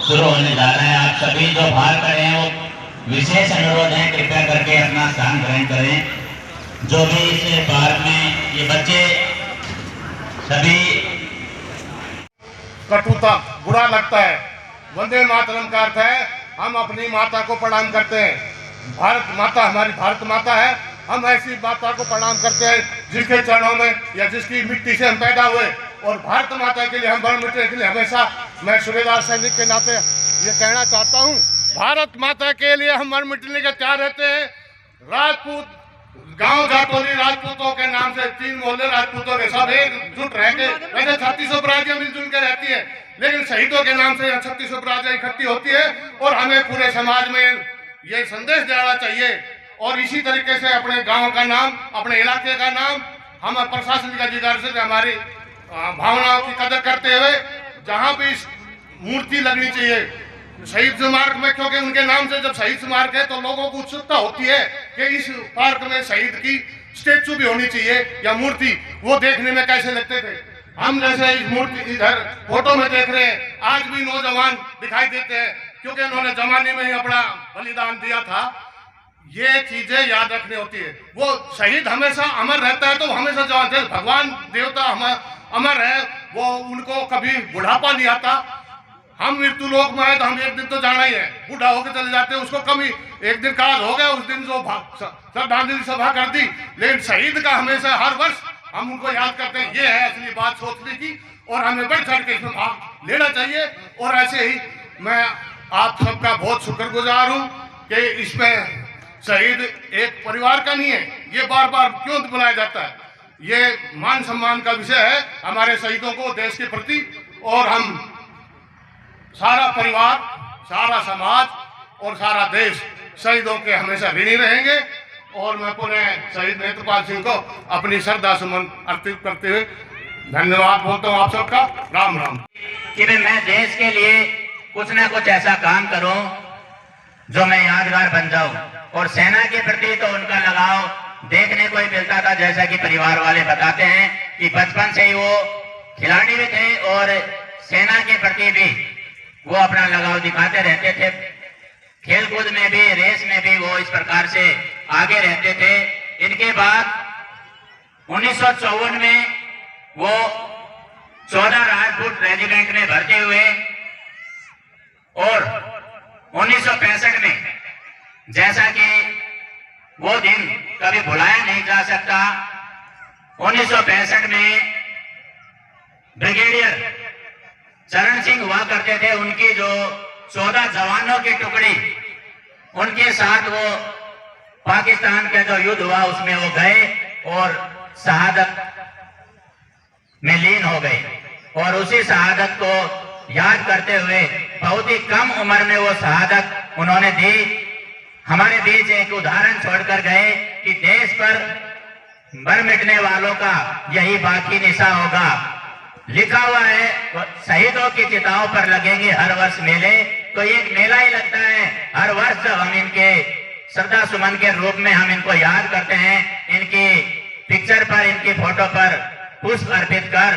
शुरू होने जा रहा है। आप सभी जो बाहर खड़े हैं वो विशेष अनुरोध है, कृपया करके अपना स्थान ग्रहण करें। जो भी इस पार्क में ये बच्चे सभी कटुता बुरा लगता है। वंदे मातरम का अर्थ है हम अपनी माता को प्रणाम करते हैं। भारत माता हमारी भारत माता है। हम ऐसी माता को प्रणाम करते हैं जिसके चरणों में या जिसकी मिट्टी से हम पैदा हुए, और भारत माता के लिए हम बड़ मिटने के लिए हमेशा, मैं सूबेदार सैनिक के नाते ये कहना चाहता हूँ, भारत माता के लिए हम मर मिटने के तैयार रहते हैं। राजपूत गांव जाटोली राजपूतों के नाम से 3 मोहल्ले राजपूतों के सब एकजुट रहेंगे। वैसे 3600 बरादियां मिलजुल के रहती है, लेकिन शहीदों के नाम से 3600 बरादियां इकट्ठी होती है। और हमें पूरे समाज में ये संदेश देना चाहिए, और इसी तरीके से अपने गांव का नाम, अपने इलाके का नाम, हम प्रशासनिक अधिकारी से हमारी भावनाओं की कदर करते हुए जहां भी मूर्ति लगनी चाहिए शहीद स्मारक में, क्योंकि उनके नाम से जब शहीद स्मारक है तो लोगों को उत्सुकता होती है कि इस पार्क में शहीद की स्टेचू भी होनी चाहिए या मूर्ति। वो देखने में कैसे लगते थे, हम जैसे इस मूर्ति इधर फोटो में देख रहे हैं, आज भी नौजवान दिखाई देते हैं, क्योंकि उन्होंने जमाने में ही अपना बलिदान दिया था। ये चीजें याद रखनी होती है। वो शहीद हमेशा अमर रहता है, तो हमेशा जवान थे। भगवान देवता हम अमर है, वो उनको कभी बुढ़ापा नहीं आता। हम मृत्यु लोक में आए तो हम एक दिन तो जाना ही है, बूढ़ा होकर चले जाते हैं, उसको कभी एक दिन काल हो गया, उस दिन जो श्रद्धांजलि सभा कर दी। लेकिन शहीद का हमेशा हर वर्ष हम उनको याद करते हैं। ये है असली बात सोचने की, और हमें बढ़ चढ़ के इसमें भाग लेना चाहिए। और ऐसे ही मैं आप सबका बहुत शुक्रगुजार हूँ कि इसमें शहीद एक परिवार का नहीं है, ये बार बार क्यों बुलाया जाता है। ये मान सम्मान का विषय है हमारे शहीदों को देश के प्रति, और हम सारा परिवार, सारा समाज और सारा देश शहीदों के हमेशा ऋणी रहेंगे। और मैं पुनः शहीद नेत्रपाल सिंह को अपनी श्रद्धा सुमन अर्पित करते हुए धन्यवाद बोलता हूँ आप सबका। राम राम। कि मैं देश के लिए कुछ ना कुछ ऐसा काम करूं जो मैं यादगार बन जाऊं, और सेना के प्रति तो उनका लगाव देखने को ही मिलता था। जैसा कि परिवार वाले बताते हैं कि बचपन से ही वो खिलाड़ी भी थे और सेना के प्रति भी वो अपना लगाव दिखाते रहते थे। खेलकूद में भी, रेस में भी वो इस प्रकार से आगे रहते थे। इनके बाद 1954 में वो 14 राजपूत रेजिमेंट में भर्ती हुए, और 1965 में, जैसा कि वो दिन कभी भुलाया नहीं जा सकता, 1965 में ब्रिगेडियर चरण सिंह हुआ करते थे, उनकी जो 14 जवानों की टुकड़ी, उनके साथ वो पाकिस्तान का जो युद्ध हुआ उसमें वो गए और शहादत में लीन हो गए। और उसी शहादत को याद करते हुए बहुत ही कम उम्र में वो शहादत उन्होंने दी। हमारे बीच एक उदाहरण छोड़कर गए कि देश पर मर मिटने वालों का यही बाकी निशा होगा। लिखा हुआ है शहीदों की चिताओं पर लगेंगे हर वर्ष मेले, तो ये एक मेला ही लगता है हर वर्ष जब हम इनके श्रद्धा सुमन के रूप में हम इनको याद करते हैं, इनकी पिक्चर पर, इनकी फोटो पर पुष्प अर्पित कर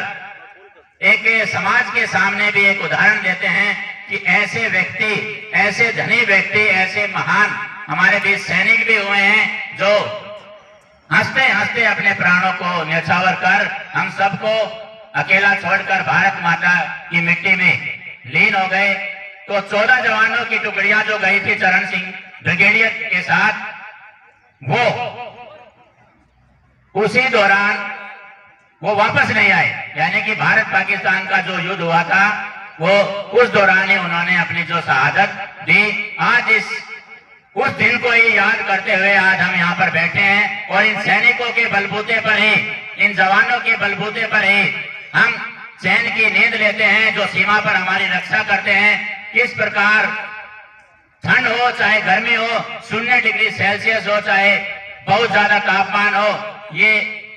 एक समाज के सामने भी एक उदाहरण देते हैं कि ऐसे व्यक्ति, ऐसे धनी व्यक्ति, ऐसे महान हमारे बीच सैनिक भी हुए हैं जो हंसते हंसते अपने प्राणों को न्यौछावर कर हम सबको अकेला छोड़कर भारत माता की मिट्टी में लीन हो गए। तो 14 जवानों की टुकड़ियां जो गई थी चरण सिंह ब्रिगेडियर के साथ, वो उसी दौरान वो वापस नहीं आए। यानी कि भारत पाकिस्तान का जो युद्ध हुआ था वो उस दौरान ही उन्होंने अपनी जो शहादत दी। आज उस दिन को ही याद करते हुए आज हम यहाँ पर बैठे हैं, और इन सैनिकों के बलबूते पर ही, इन जवानों के बलबूते पर ही हम चैन की नींद लेते हैं, जो सीमा पर हमारी रक्षा करते हैं। किस प्रकार ठंड हो चाहे गर्मी हो, 0 डिग्री सेल्सियस हो चाहे बहुत ज्यादा तापमान हो, ये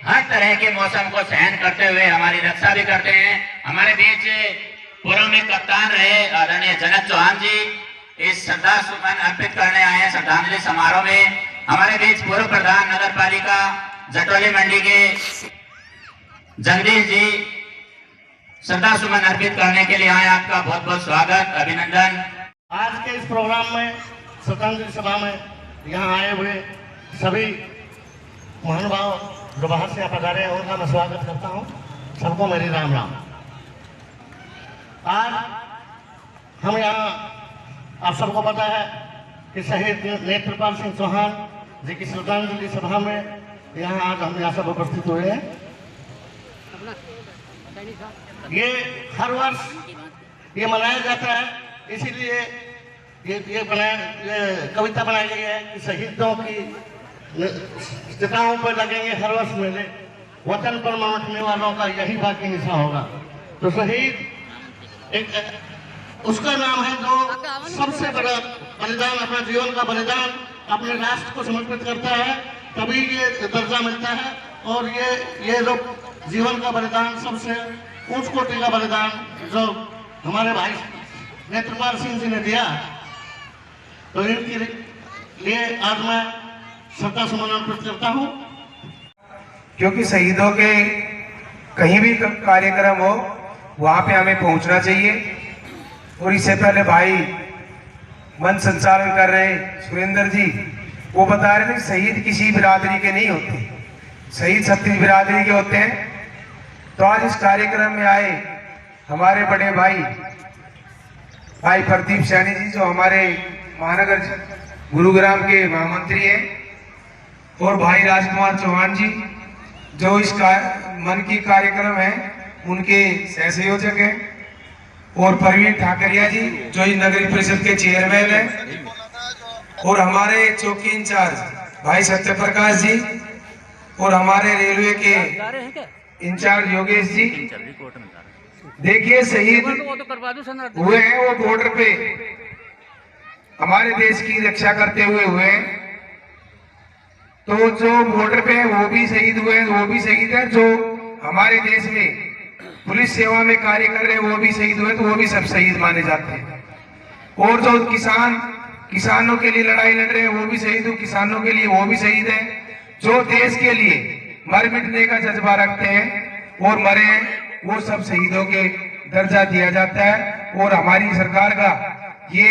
हर तरह के मौसम को सहन करते हुए हमारी रक्षा भी करते हैं। हमारे बीच पूर्व में कप्तान रहे आदरणीय जनक चौहान जी इस श्रद्धा सुमन अर्पित करने आए हैं श्रद्धांजलि समारोह में। हमारे बीच पूर्व प्रधान नगर पालिका जटोली मंडी के जगदीश जी, श्रद्धा सुमन अर्पित करने के लिए आए। आपका बहुत बहुत स्वागत, अभिनंदन। आज के इस प्रोग्राम में श्रद्धांजलि सभा में यहाँ आए हुए सभी महानुभाव जो बाहर से पधारे हैं उनका मैं स्वागत करता हूँ। सबको मेरी राम राम। आज हम यहाँ, आप सबको पता है कि शहीद नेत्रपाल सिंह चौहान जी की श्रद्धांजलि सभा में यहाँ आज हम यहाँ सब उपस्थित हुए हैं। ये हर वर्ष ये मनाया जाता है, इसीलिए ये कविता बनाई गई है कि शहीदों की चिताओं पर लगेंगे हर वर्ष मेले, वतन पर मरने वालों का यही बाकी हिस्सा होगा। तो शहीद एक उसका नाम है जो सबसे बड़ा बलिदान, अपना जीवन का बलिदान अपने राष्ट्र को समर्पित करता है, तभी ये दर्जा मिलता है। और ये लोग जीवन का बलिदान, सबसे उच्च कोटि का बलिदान जो हमारे भाई नेत्रपाल सिंह जी ने दिया, तो इनके लिए आज मैं श्रद्धा सुमन अर्पित करता हूँ। क्योंकि शहीदों के कहीं भी कार्यक्रम हो वहाँ पे हमें पहुँचना चाहिए। और इससे पहले भाई मंच संचालन कर रहे सुरेंद्र जी, वो बता रहे थे शहीद किसी बिरादरी के नहीं होते, शहीद छत्तीस बिरादरी के होते हैं। तो आज इस कार्यक्रम में आए हमारे बड़े भाई प्रदीप सैनी जी, जो हमारे महानगर गुरुग्राम के महामंत्री हैं, और भाई राजकुमार चौहान जी जो इस मन की कार्यक्रम है उनके सहसंयोजक हैं, और प्रवीण ठाकरिया जी जो इस नगरीय परिषद के चेयरमैन हैं, और हमारे चौकी इंचार्ज भाई सत्य प्रकाश जी, और हमारे रेलवे के इंचार्ज योगेश जी। देखिए शहीद हुए हैं वो बॉर्डर पे हमारे देश की रक्षा करते हुए हुए हैं। तो जो बॉर्डर पे है वो भी शहीद हुए हैं, वो भी शहीद है। जो हमारे देश में पुलिस सेवा में कार्य कर रहे हैं वो भी शहीद हुए, तो वो भी सब शहीद माने जाते हैं। और जो किसानों के लिए लड़ाई लड़ रहे हैं वो भी शहीद हो, किसानों के लिए वो भी शहीद है। जो देश के लिए मर मिटने का जज्बा रखते हैं और मरे हैं, वो सब शहीदों के दर्जा दिया जाता है। और हमारी सरकार का ये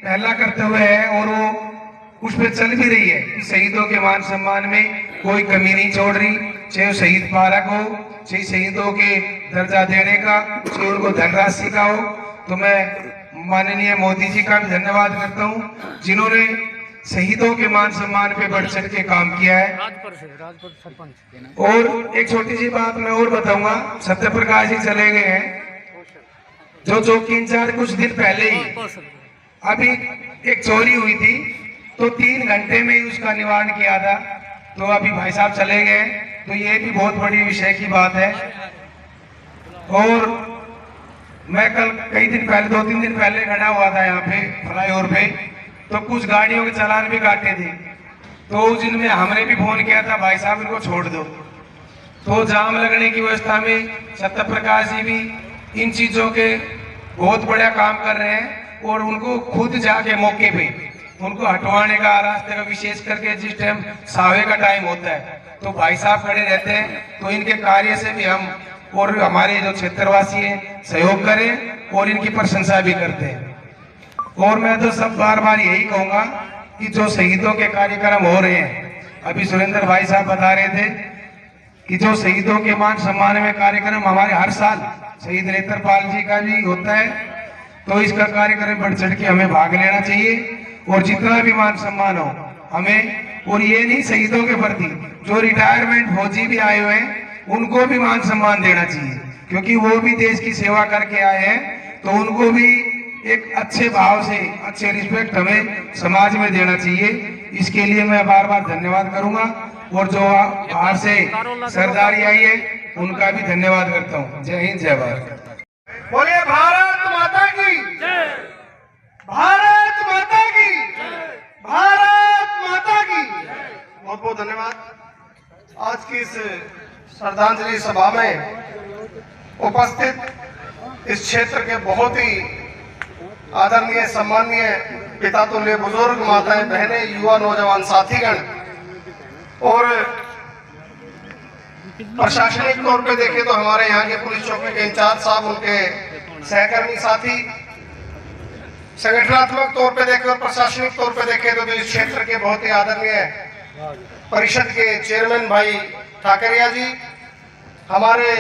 पहला कर्तव्य है, और वो उस पर चल भी रही है कि शहीदों के मान सम्मान में कोई कमी नहीं छोड़ रही, चाहे शहीद पार्क हो, चाहे शहीदों के दर्जा देने का, चाहे उनको धनराशि का हो। तो मैं माननीय मोदी जी का भी धन्यवाद करता हूँ जिन्होंने शहीदों के मान सम्मान पे बढ़ चढ़ के काम किया है। और एक छोटी सी बात मैं और बताऊंगा, सत्य प्रकाश जी चले गए हैं, जो चौकी इंचार्ज कुछ दिन पहले ही अभी एक चोरी हुई थी, तो 3 घंटे में ही उसका निवारण किया था। तो अभी भाई साहब चले गए, तो ये भी बहुत बड़ी विषय की बात है। और मैं कल कई दिन पहले 2-3 दिन पहले खड़ा हुआ था यहाँ पे फ्लाईओवर पे, तो कुछ गाड़ियों के चालान भी काटे थे। तो उस दिन में हमने भी फोन किया था, भाई साहब इनको छोड़ दो। तो जाम लगने की व्यवस्था में सत्य प्रकाश जी भी इन चीजों के बहुत बड़ा काम कर रहे हैं, और उनको खुद जाके मौके पे उनको हटवाने का, रास्ते का, विशेष करके जिस टाइम सावे का टाइम होता है तो भाई साहब खड़े रहते हैं। तो इनके कार्य से भी हम और हमारे जो क्षेत्रवासी हैं सहयोग करें और इनकी प्रशंसा भी करते हैं। और मैं तो सब बार बार यही कहूंगा कि जो शहीदों के कार्यक्रम हो रहे हैं, अभी सुरेंद्र भाई साहब बता रहे थे कि जो शहीदों के मान सम्मान में कार्यक्रम हमारे हर साल शहीद नेत्रपाल जी का भी होता है, तो इसका कार्यक्रम बढ़ चढ़ के हमें भाग लेना चाहिए। और जितना भी मान सम्मान हो हमें, और ये नहीं शहीदों के प्रति जो रिटायरमेंट फौजी भी आए हुए हैं उनको भी मान सम्मान देना चाहिए, क्योंकि वो भी देश की सेवा करके आए हैं। तो उनको भी एक अच्छे भाव से, अच्छे रिस्पेक्ट हमें समाज में देना चाहिए। इसके लिए मैं बार बार धन्यवाद करूंगा, और जो बाहर से सरदारी आई है उनका भी धन्यवाद करता हूँ। जय हिंद, जय भारत। बोलिए भारत माता की जय, भारत माता की जय, भारत माता की जय। बहुत बहुत धन्यवाद। आज की इस श्रद्धांजलि सभा में उपस्थित इस क्षेत्र के बहुत ही आदरणीय सम्माननीय पिता तुल्य बुजुर्ग, माताएं, बहनें, युवा, नौजवान साथीगण, और प्रशासनिक तौर पे देखें तो हमारे यहाँ के पुलिस चौकी के इंचार्ज साहब, उनके सहकर्मी साथी, संगठनात्मक तौर पे देखें और प्रशासनिक तौर पे देखें तो इस क्षेत्र के बहुत ही आदरणीय परिषद के चेयरमैन भाई ठाकरिया जी, हमारे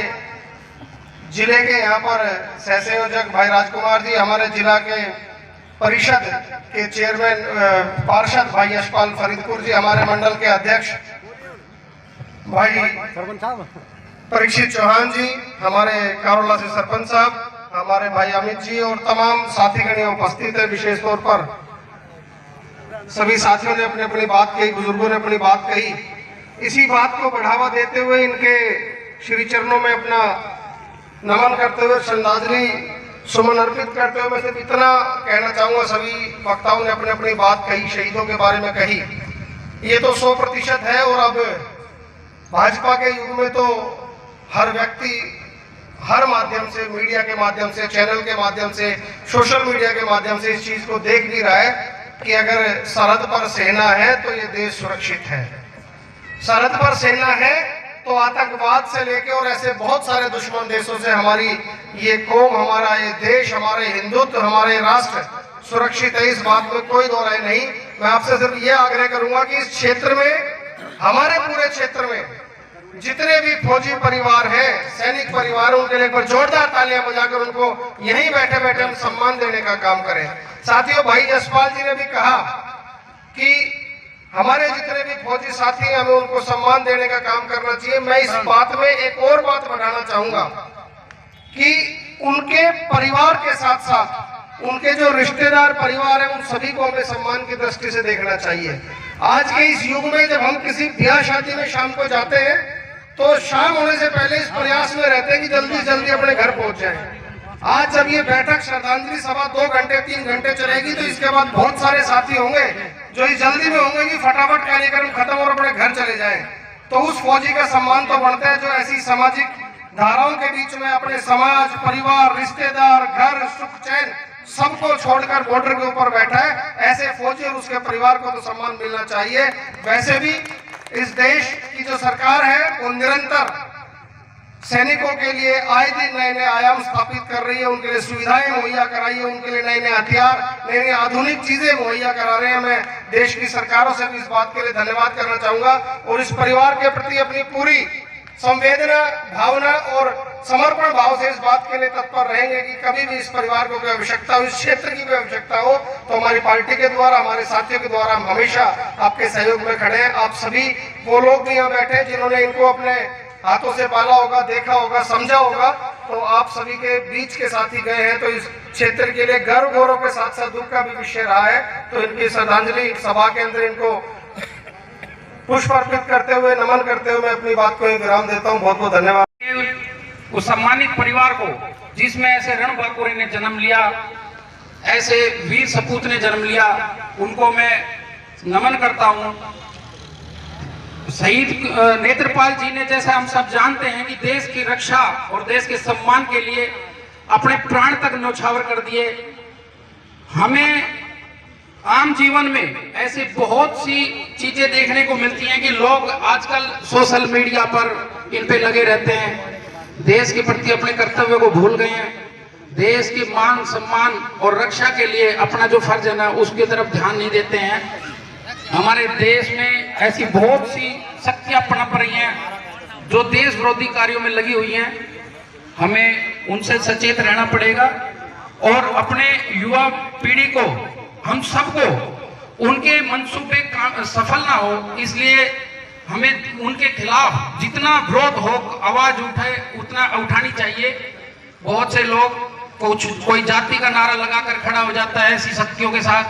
जिले के यहाँ पर सह संयोजक भाई राजकुमार जी, हमारे जिला के परिषद के चेयरमैन पार्षद भाई यशपाल फरीदपुर जी, हमारे मंडल के अध्यक्ष भाई परीक्षित चौहान जी, हमारे कारोला से सरपंच साहब, हमारे भाई अमित जी और तमाम साथीगण उपस्थित है। विशेष तौर पर सभी साथियों ने अपनी अपनी बात कही, बुजुर्गों ने अपनी बात कही। इसी बात को बढ़ावा देते हुए इनके श्री चरणों में अपना नमन करते हुए, श्रद्धांजलि सुमन अर्पित करते हुए मैं सिर्फ इतना कहना चाहूंगा, सभी वक्ताओं ने अपनी अपनी बात कही, शहीदों के बारे में कही। ये तो 100% है और अब भाजपा के युग में तो हर व्यक्ति हर माध्यम से, मीडिया के माध्यम से, चैनल के माध्यम से, सोशल मीडिया के माध्यम से इस चीज को देख भी रहा है कि अगर सरहद पर सेना है तो ये देश सुरक्षित है। सरहद पर सेना है तो आतंकवाद से लेकर और ऐसे बहुत सारे दुश्मन देशों से हमारी ये कौम, हमारा ये देश, हमारे हिंदुत्व, हमारे राष्ट्र सुरक्षित है। इस बात में कोई दो राय नहीं। मैं आपसे सिर्फ ये आग्रह करूंगा कि इस क्षेत्र में, हमारे पूरे क्षेत्र में जितने भी फौजी परिवार हैं, सैनिक परिवार, उनके लिए एक बार जोरदार तालियां बजाकर उनको यहीं बैठे बैठे हम सम्मान देने का काम करें। साथियों, भाई यशपाल जी ने भी कहा कि हमारे जितने भी फौजी साथी हैं हमें उनको सम्मान देने का काम करना चाहिए। मैं इस बात में एक और बात बढ़ाना चाहूंगा कि उनके परिवार के साथ साथ उनके जो रिश्तेदार परिवार है उन सभी को हमें सम्मान की दृष्टि से देखना चाहिए। आज के इस युग में जब हम किसी ब्याह शादी में शाम को जाते हैं तो शाम होने से पहले इस प्रयास में रहते हैं कि जल्दी से जल्दी अपने घर पहुंच जाएं। आज जब ये बैठक श्रद्धांजलि सभा 2 घंटे 3 घंटे चलेगी तो इसके बाद बहुत सारे साथी होंगे जो इस जल्दी में होंगे कि फटाफट कार्यक्रम खत्म और अपने घर चले जाएं। तो उस फौजी का सम्मान तो बढ़ता है जो ऐसी सामाजिक धाराओं के बीच में अपने समाज, परिवार, रिश्तेदार, घर, सुख चैन सबको छोड़कर बॉर्डर के ऊपर बैठा है। ऐसे फौजी और उसके परिवार को तो सम्मान मिलना चाहिए। वैसे भी इस देश की जो सरकार है वो निरंतर सैनिकों के लिए आए दिन नए नए आयाम स्थापित कर रही है, उनके लिए सुविधाएं मुहैया कराई है, उनके लिए नए नए हथियार, नई नई आधुनिक चीजें मुहैया करा रहे हैं। मैं देश की सरकारों से भी इस बात के लिए धन्यवाद करना चाहूंगा और इस परिवार के प्रति अपनी पूरी संवेदना, भावना और समर्पण भाव से इस बात के लिए तत्पर रहेंगे कि कभी भी इस परिवार को कोई आवश्यकता हो, इस क्षेत्र की कोई आवश्यकता हो तो हमारी पार्टी के द्वारा, हमारे साथियों के द्वारा हम हमेशा आपके सहयोग में खड़े हैं। आप सभी वो लोग भी यहाँ बैठे जिन्होंने इनको अपने हाथों से पाला होगा, देखा होगा, समझा होगा, तो आप सभी के बीच के साथी गए हैं तो इस क्षेत्र के लिए गर्व गौरव के साथ साथ दुख का भी विषय रहा है। तो इनकी श्रद्धांजलि सभा के अंदर इनको पुष्प अर्पित करते हुए, नमन करते हुए मैं अपनी बात को विराम देता हूँ। बहुत बहुत धन्यवाद। उस सम्मानित परिवार को जिसमें ऐसे रणबांकुरे ने जन्म लिया, ऐसे वीर सपूत ने जन्म लिया, उनको मैं नमन करता हूं। शहीद नेत्रपाल जी ने, जैसा हम सब जानते हैं कि देश की रक्षा और देश के सम्मान के लिए अपने प्राण तक न्यौछावर कर दिए। हमें आम जीवन में ऐसी बहुत सी चीजें देखने को मिलती हैं कि लोग आजकल सोशल मीडिया पर इन पे लगे रहते हैं, देश के प्रति अपने कर्तव्य को भूल गए हैं, देश के मान सम्मान और रक्षा के लिए अपना जो फर्ज है ना उसकी तरफ ध्यान नहीं देते हैं। हमारे देश में ऐसी बहुत सी शक्तियां पनप रही हैं जो देश विरोधी कार्यों में लगी हुई हैं। हमें उनसे सचेत रहना पड़ेगा और अपने युवा पीढ़ी को, हम सबको उनके मंसूबे सफल ना हो, इसलिए हमें उनके खिलाफ जितना विरोध हो, आवाज उठाए उतना उठानी चाहिए। बहुत से लोग कोई जाति का नारा लगाकर खड़ा हो जाता है ऐसी शक्तियों के साथ,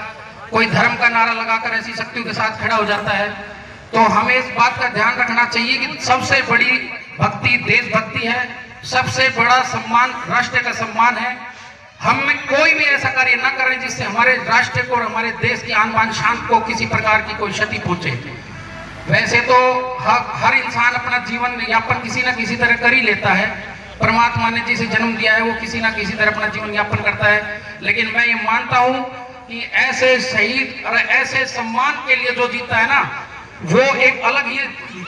कोई धर्म का नारा लगाकर ऐसी शक्तियों के साथ खड़ा हो जाता है। तो हमें इस बात का ध्यान रखना चाहिए कि सबसे बड़ी भक्ति देशभक्ति है, सबसे बड़ा सम्मान राष्ट्र का सम्मान है। हम में कोई भी ऐसा कार्य न करें जिससे हमारे राष्ट्र को और हमारे देश की आन बान शान को किसी प्रकार की कोई क्षति पहुंचे। वैसे तो हर इंसान अपना जीवन यापन किसी न किसी तरह कर ही लेता है। परमात्मा ने जिसे जन्म दिया है वो किसी न किसी तरह अपना जीवन यापन करता है। लेकिन मैं ये मानता हूं कि ऐसे शहीद और ऐसे सम्मान के लिए जो जीता है ना, वो एक अलग ही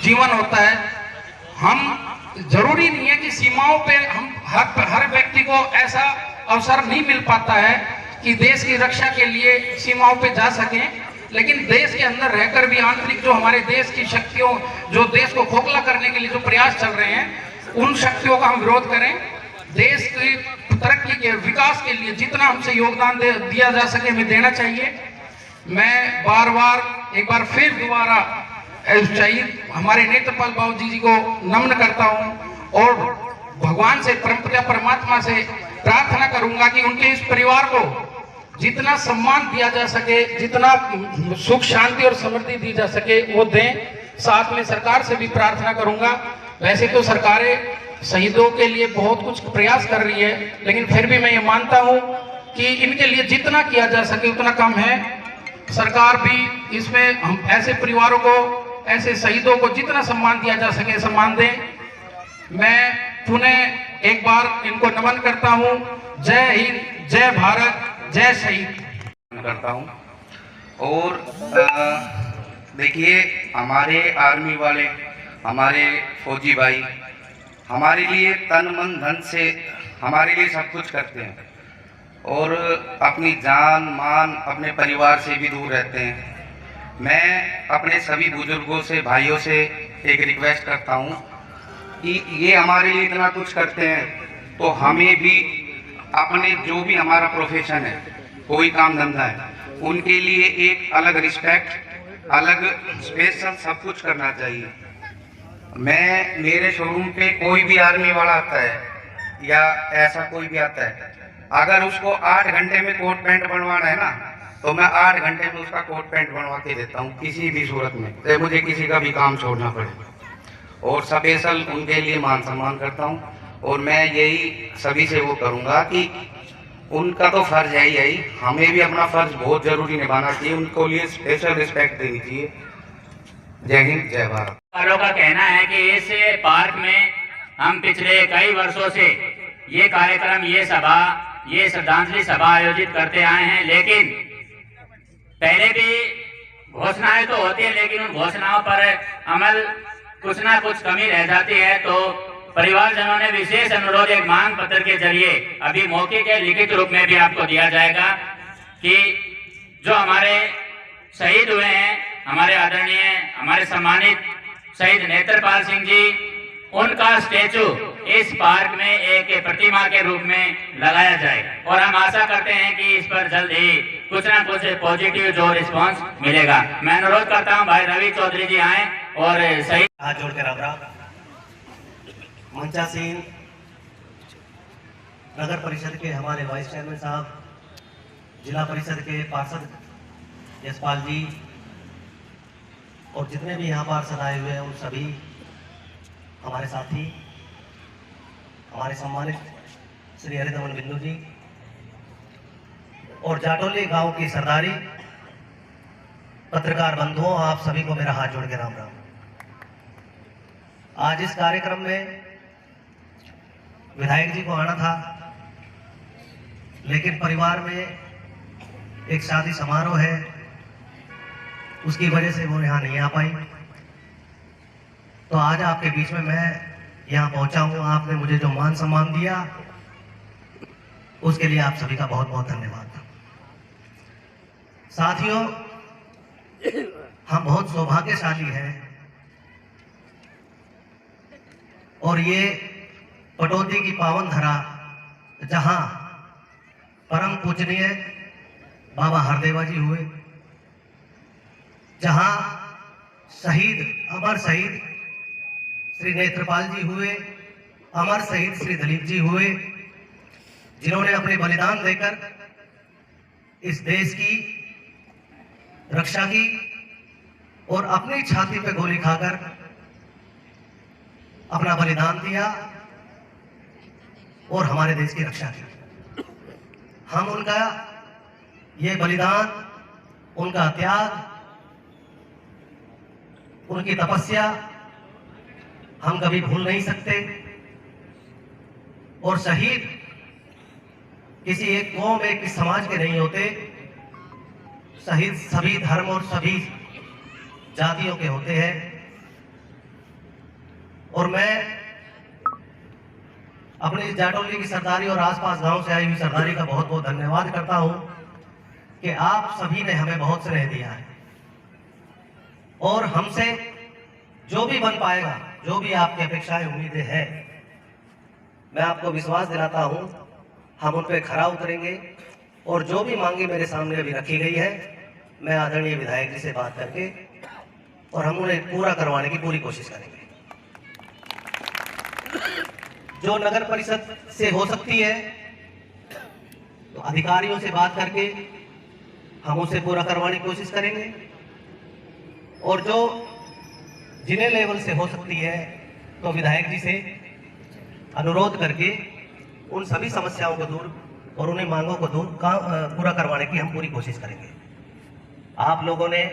जीवन होता है। हम जरूरी नहीं है कि सीमाओं पे हम हर व्यक्ति को ऐसा अवसर नहीं मिल पाता है कि देश की रक्षा के लिए सीमाओं पे जा सकें, लेकिन देश के अंदर रहकर भी आंतरिक जो हमारे देश की शक्तियों, जो देश को खोखला करने के लिए जो प्रयास चल रहे हैं, उन शक्तियों का हम विरोध करें। देश की तरक्की के विकास के लिए जितना हमसे योगदान दिया जा सके हमें देना चाहिए। मैं बार बार एक बार फिर दोबारा शहीद हमारे नेत्रपाल बाबू जी को नमन करता हूं और भगवान से परमात्मा से प्रार्थना करूंगा कि उनके इस परिवार को जितना सम्मान दिया जा सके, जितना सुख शांति और समृद्धि दी जा सके वो दें। साथ में सरकार से भी प्रार्थना करूंगा। वैसे तो सरकारें शहीदों के लिए बहुत कुछ प्रयास कर रही है, लेकिन फिर भी मैं ये मानता हूं कि इनके लिए जितना किया जा सके उतना कम है। सरकार भी इसमें हम ऐसे परिवारों को, ऐसे शहीदों को जितना सम्मान दिया जा सके सम्मान दें। मैं पुनः एक बार इनको नमन करता हूं। जय हिंद, जय भारत, जय शहीद करता हूं। और देखिए, हमारे आर्मी वाले, हमारे फौजी भाई हमारे लिए तन मन धन से हमारे लिए सब कुछ करते हैं और अपनी जान मान अपने परिवार से भी दूर रहते हैं। मैं अपने सभी बुजुर्गों से, भाइयों से एक रिक्वेस्ट करता हूं कि ये हमारे लिए इतना कुछ करते हैं तो हमें भी अपने जो भी हमारा प्रोफेशन है, कोई काम धंधा है, उनके लिए एक अलग रिस्पेक्ट, अलग स्पेशल सब कुछ करना चाहिए। मेरे शोरूम पे कोई भी आर्मी वाला आता है या ऐसा कोई भी आता है, अगर उसको 8 घंटे में कोट पैंट बनवाना है ना, तो मैं 8 घंटे में उसका कोट पैंट बनवा के देता हूँ, किसी भी सूरत में, तो मुझे किसी का भी काम छोड़ना पड़े। और स्पेशल उनके लिए मान सम्मान करता हूँ। और मैं यही सभी से वो करूँगा कि उनका तो फर्ज है यही, हमें भी अपना फर्ज बहुत जरूरी निभाना चाहिए, उनको लिए स्पेशल रिस्पेक्ट देनी चाहिए। जय हिंद, जय भारत। वालों का कहना है कि इस पार्क में हम पिछले कई वर्षों से ये कार्यक्रम, ये सभा, ये श्रद्धांजलि सभा आयोजित करते आए हैं, लेकिन पहले भी घोषणाएं तो होती है, लेकिन उन घोषणाओं पर अमल कुछ ना कुछ कमी रह जाती है। तो परिवारजनों ने विशेष अनुरोध एक मांग पत्र के जरिए अभी मौके के लिखित रूप में भी आपको दिया जाएगा कि जो हमारे शहीद हुए हैं, हमारे आदरणीय, हमारे सम्मानित शहीद नेत्रपाल सिंह जी, उनका स्टेचू इस पार्क में एक प्रतिमा के रूप में लगाया जाए और हम आशा करते हैं कि इस पर जल्द ही कुछ ना कुछ पॉजिटिव जो रिस्पांस मिलेगा। मैं अनुरोध करता हूं भाई रवि चौधरी जी आए और सही हाथ जोड़कर राम मंचासीन नगर परिषद के हमारे वाइस चेयरमैन साहब, जिला परिषद के पार्षद यशपाल जी और जितने भी यहाँ पार्षद आए हुए हैं उन सभी हमारे साथी, हमारे सम्मानित श्री हरिदमन बिंदु जी और जाटोली गांव की सरदारी, पत्रकार बंधुओं, आप सभी को मेरा हाथ जोड़ के राम राम। आज इस कार्यक्रम में विधायक जी को आना था, लेकिन परिवार में एक शादी समारोह है, उसकी वजह से वो यहाँ नहीं आ पाई। तो आज आपके बीच में मैं यहाँ पहुंचा हूँ। आपने मुझे जो मान सम्मान दिया उसके लिए आप सभी का बहुत बहुत धन्यवाद। साथियों, हम बहुत सौभाग्यशाली हैं और ये पटौदी की पावन धरा, जहां परम पूजनीय बाबा हरदेवा जी हुए, जहां शहीद, अमर शहीद श्री नेत्रपाल जी हुए, अमर शहीद श्री दलीप जी हुए, जिन्होंने अपने बलिदान देकर इस देश की रक्षा की और अपनी छाती पे गोली खाकर अपना बलिदान दिया और हमारे देश की रक्षा की। हम उनका ये बलिदान, उनका त्याग, उनकी तपस्या हम कभी भूल नहीं सकते। और शहीद किसी एक कौम, एक समाज के नहीं होते, शहीद सभी धर्म और सभी जातियों के होते हैं। और मैं अपने इस जाटौली की सरदारी और आसपास गांव से आई हुई सरदारी का बहुत बहुत धन्यवाद करता हूं कि आप सभी ने हमें बहुत स्नेह दिया है और हमसे जो भी बन पाएगा, जो भी आपकी अपेक्षाएं उम्मीदें हैं, मैं आपको विश्वास दिलाता हूं हम उन पर खरा उतरेंगे और जो भी मांगे मेरे सामने अभी रखी गई है, मैं आदरणीय विधायक जी से बात करके और हम उन्हें पूरा करवाने की पूरी कोशिश करेंगे। जो नगर परिषद से हो सकती है तो अधिकारियों से बात करके हम उसे पूरा करवाने की कोशिश करेंगे और जो जिले लेवल से हो सकती है तो विधायक जी से अनुरोध करके उन सभी समस्याओं को दूर और उन्हें मांगों को पूरा करवाने की हम पूरी कोशिश करेंगे। आप लोगों ने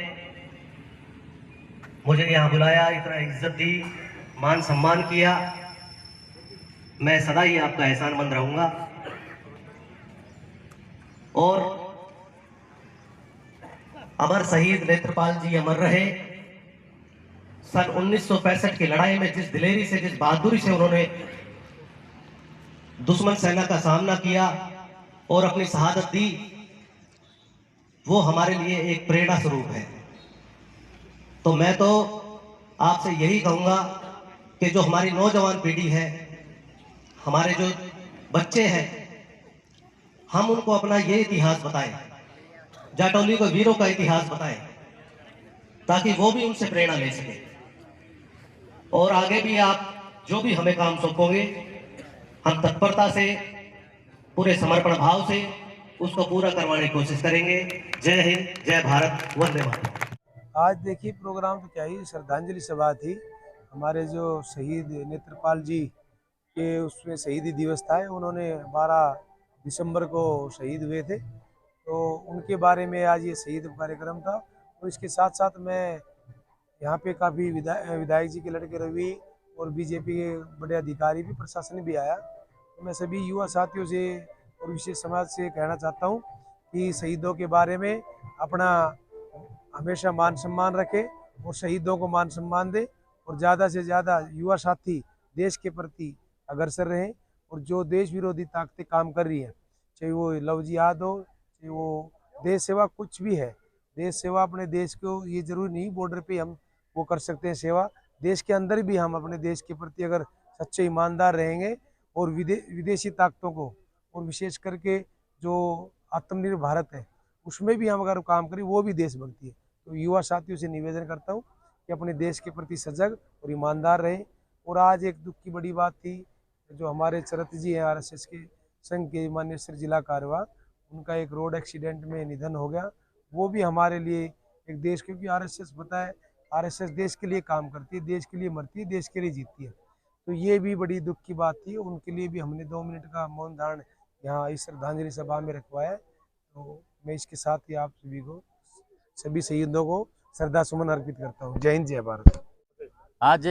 मुझे यहाँ बुलाया, इतना इज्जत दी, मान सम्मान किया, मैं सदा ही आपका एहसानमंद रहूंगा। और अमर शहीद नेत्रपाल जी अमर रहे। सन 1965 की लड़ाई में जिस दिलेरी से, जिस बहादुरी से उन्होंने दुश्मन सेना का सामना किया और अपनी शहादत दी, वो हमारे लिए एक प्रेरणा स्वरूप है। तो मैं तो आपसे यही कहूंगा कि जो हमारी नौजवान पीढ़ी है, हमारे जो बच्चे हैं, हम उनको अपना ये इतिहास बताएं, जाटौली को वीरों का इतिहास बताएं, ताकि वो भी उनसे प्रेरणा ले सके। और आगे भी आप जो भी हमें काम सौंपोगे, हम तत्परता से, पूरे समर्पण भाव से उसको पूरा करवाने की कोशिश करेंगे। जय हिंद, जय भारत, वंदे मातरम। आज देखिए प्रोग्राम तो क्या ही श्रद्धांजलि सभा थी। हमारे जो शहीद नेत्रपाल जी के उसमें शहीदी दिवस था, उन्होंने 12 दिसंबर को शहीद हुए थे, तो उनके बारे में आज ये शहीद कार्यक्रम था। और इसके साथ साथ मैं यहाँ पे काफ़ी विधायक जी के लड़के रवि और बीजेपी के बड़े अधिकारी भी, प्रशासन भी आया। तो मैं सभी युवा साथियों से और विशेष समाज से कहना चाहता हूँ कि शहीदों के बारे में अपना हमेशा मान सम्मान रखें और शहीदों को मान सम्मान दें और ज़्यादा से ज़्यादा युवा साथी देश के प्रति अग्रसर रहें। और जो देश विरोधी ताकतें काम कर रही हैं, चाहे वो लव जिहाद हो, चाहे वो देश सेवा, कुछ भी है, देश सेवा अपने देश को, ये जरूरी नहीं बॉर्डर पे हम वो कर सकते हैं सेवा, देश के अंदर भी हम अपने देश के प्रति अगर सच्चे ईमानदार रहेंगे और विदेशी ताकतों को, और विशेष करके जो आत्मनिर्भर भारत है उसमें भी हम अगर काम करें, वो भी देशभक्ति है। तो युवा साथियों से निवेदन करता हूँ कि अपने देश के प्रति सजग और ईमानदार रहें। और आज एक दुख की बड़ी बात थी, जो हमारे चरत जी हैं RSS के संघ के माननीय श्री जिला कार्यवाह, उनका एक रोड एक्सीडेंट में निधन हो गया। वो भी हमारे लिए एक देश, क्योंकि RSS पता है, RSS देश के लिए काम करती है, देश के लिए मरती है, देश के लिए जीतती है। तो ये भी बड़ी दुख की बात थी। उनके लिए भी हमने 2 मिनट का मौन धारण यहाँ इस श्रद्धांजलि सभा में रखवाया। तो मैं इसके साथ ही आप सभी को, सभी शहीदों को श्रद्धा सुमन अर्पित करता हूँ। जय हिंद, जय भारत। आज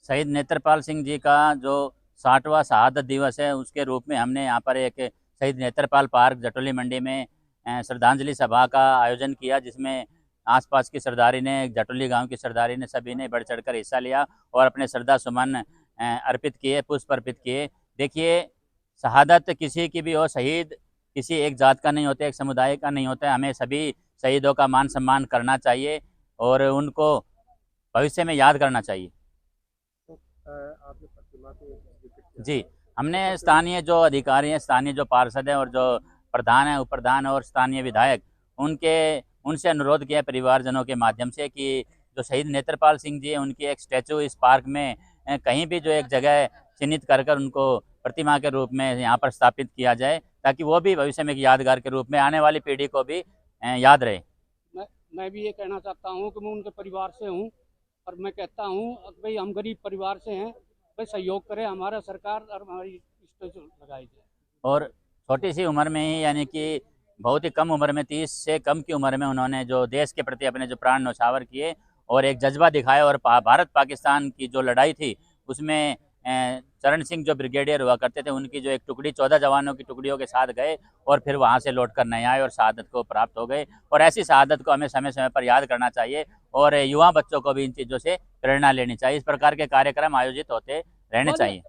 शहीद नेत्रपाल सिंह जी का जो 60वां शहादत दिवस है, उसके रूप में हमने यहाँ पर एक शहीद नेत्रपाल पार्क जटौली मंडी में श्रद्धांजलि सभा का आयोजन किया, जिसमें आसपास की सरदारी ने, जटौली गांव की सरदारी ने, सभी ने बढ़ चढ़कर हिस्सा लिया और अपने श्रद्धा सुमन अर्पित किए, पुष्प अर्पित किए। देखिए, शहादत किसी की भी हो, शहीद किसी एक जात का नहीं होता, एक समुदाय का नहीं होता है। हमें सभी शहीदों का मान सम्मान करना चाहिए और उनको भविष्य में याद करना चाहिए। जी, हमने स्थानीय जो अधिकारी हैं, स्थानीय जो पार्षद हैं और जो प्रधान हैं, उप प्रधान और स्थानीय विधायक, उनसे अनुरोध किया परिवारजनों के माध्यम से कि जो शहीद नेत्रपाल सिंह जी हैं, उनकी एक स्टैचू इस पार्क में कहीं भी जो एक जगह चिन्हित कर उनको प्रतिमा के रूप में यहाँ पर स्थापित किया जाए, ताकि वो भी भविष्य में एक यादगार के रूप में आने वाली पीढ़ी को भी याद रहे। मैं भी ये कहना चाहता हूँ कि मैं उनके परिवार से हूँ और मैं कहता हूँ भाई हम गरीब परिवार से हैं, भाई सहयोग करें, हमारा सरकार और हमारी स्टैचू लगाई जाए। और छोटी सी उम्र में ही, यानी कि बहुत ही कम उम्र में, 30 से कम की उम्र में उन्होंने जो देश के प्रति अपने जो प्राण न्यौछावर किए और एक जज्बा दिखाया, और भारत पाकिस्तान की जो लड़ाई थी उसमें चरण सिंह जो ब्रिगेडियर हुआ करते थे, उनकी जो एक टुकड़ी 14 जवानों की टुकड़ियों के साथ गए और फिर वहां से लौटकर नहीं आए और शहादत को प्राप्त हो गए। और ऐसी शहादत को हमें समय समय पर याद करना चाहिए और युवा बच्चों को भी इन चीज़ों से प्रेरणा लेनी चाहिए। इस प्रकार के कार्यक्रम आयोजित होते रहने चाहिए।